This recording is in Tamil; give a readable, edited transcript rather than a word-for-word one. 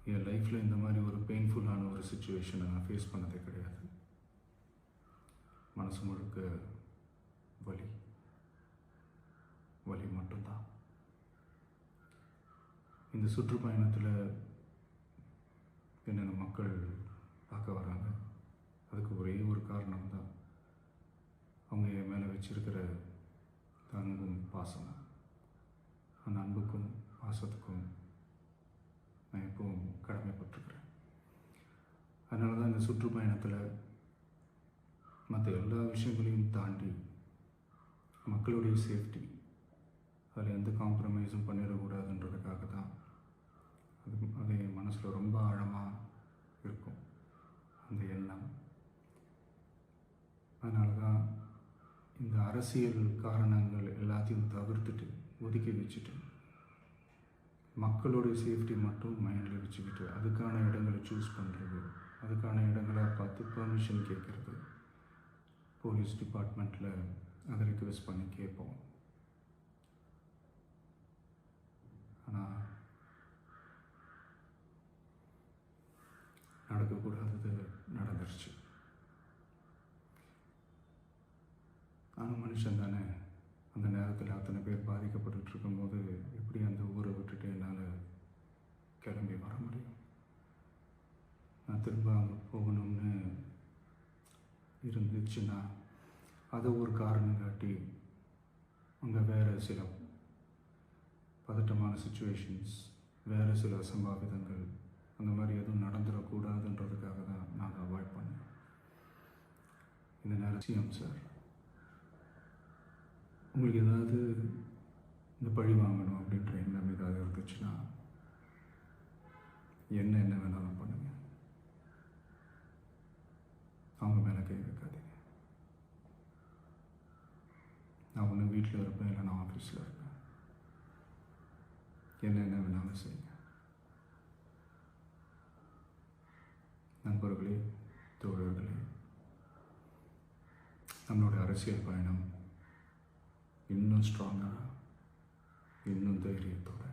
என் லைஃப்பில் இந்த மாதிரி ஒரு பெயின்ஃபுல்லான ஒரு சுச்சுவேஷனை நான் ஃபேஸ் பண்ணதே கிடையாது. மனசு முழுக்க வலி வலி மட்டும்தான். இந்த சுற்றுப்பயணத்தில் என்னென்ன மக்கள் பார்க்க வராங்க, அதுக்கு ஒரே ஒரு காரணம் தான், அவங்க என் மேலே வச்சிருக்கிற அன்பும் பாசம். அந்த அன்புக்கும் பாசத்துக்கும் நான் எப்பவும் கடமைப்பட்டிருக்கிறேன். அதனால தான் இந்த சுற்றுப்பயணத்தில் மற்ற எல்லா விஷயங்களையும் தாண்டி மக்களுடைய சேஃப்டி, அதில் எந்த காம்ப்ரமைஸும் பண்ணிடக்கூடாதுன்றதுக்காக தான் அது என் மனசில் ரொம்ப ஆழமாக இருக்கும் அந்த எண்ணம். அதனால தான் இந்த அரசியல் காரணங்கள் எல்லாத்தையும் தவிர்த்துட்டு ஒதுக்கி வச்சுட்டு மக்களுடைய சேஃப்டி மட்டும் மைண்டில் வச்சுக்கிட்டு அதுக்கான இடங்களை சூஸ் பண்ணுறது, அதுக்கான இடங்களை பார்த்து பெர்மிஷன் கேட்குறது, போலீஸ் டிபார்ட்மெண்ட்டில் அதை ரிக்வெஸ்ட் பண்ணி கேட்போம். ஆனால் நடக்கக்கூடாதது நடந்துருச்சு. நானும் மனுஷன் தானே. அந்த நேரத்தில் அத்தனை பேர் பாதிக்கப்பட்டு இருக்கும்போது எப்படி அந்த ஊரை விட்டுட்டு என்னால் கிளம்பி வர முடியும்? நான் திரும்ப அங்கே போகணும்னு இருந்துச்சுன்னா அதை ஒரு காரணம் காட்டி அங்கே வேறு சில பதட்டமான சுச்சுவேஷன்ஸ், வேறு சில அசம்பாவிதங்கள் அந்த மாதிரி எதுவும் நடந்துடக்கூடாதுன்றதுக்காக தான் நாங்கள் அவாய்ட் பண்ணோம். இந்த நேரம் சிஎம் சார், உங்களுக்கு ஏதாவது இந்த பழி வாங்கணும் அப்படின்ற எண்ணம் ஏதாவது இருந்துச்சுன்னா என்ன வேணாலும் பண்ணுங்க. அவங்க மேலே கை வைக்காதீங்க. நான் ஒன்று வீட்டில் இருப்பேன், இல்லை நான் ஆஃபீஸில் இருப்பேன். என்ன வேணாலும் செய்யுங்க. நண்பர்களே, தோழர்களே, நம்மளோட அரசியல் பயணம் இன்னும் ஸ்ட்ராங்காக, இன்னும் தைரியத்தோட